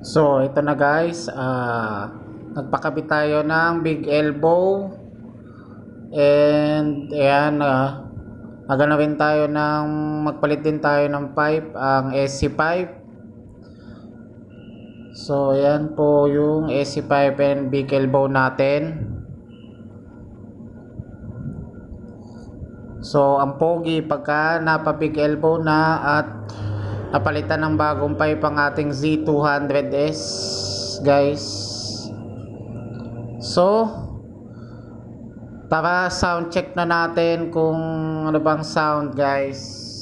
So, ito na guys, nagpakabit tayo ng big elbow and ayan, naganawin tayo ng magpalit din tayo ng pipe, ang SC pipe. So, ayan po yung SC pipe and big elbow natin. So, ang pogi pagka napa big elbow na at napalitan ng bagong pipe ang ating Z200S guys. So, tara sound check na natin kung ano bang sound guys.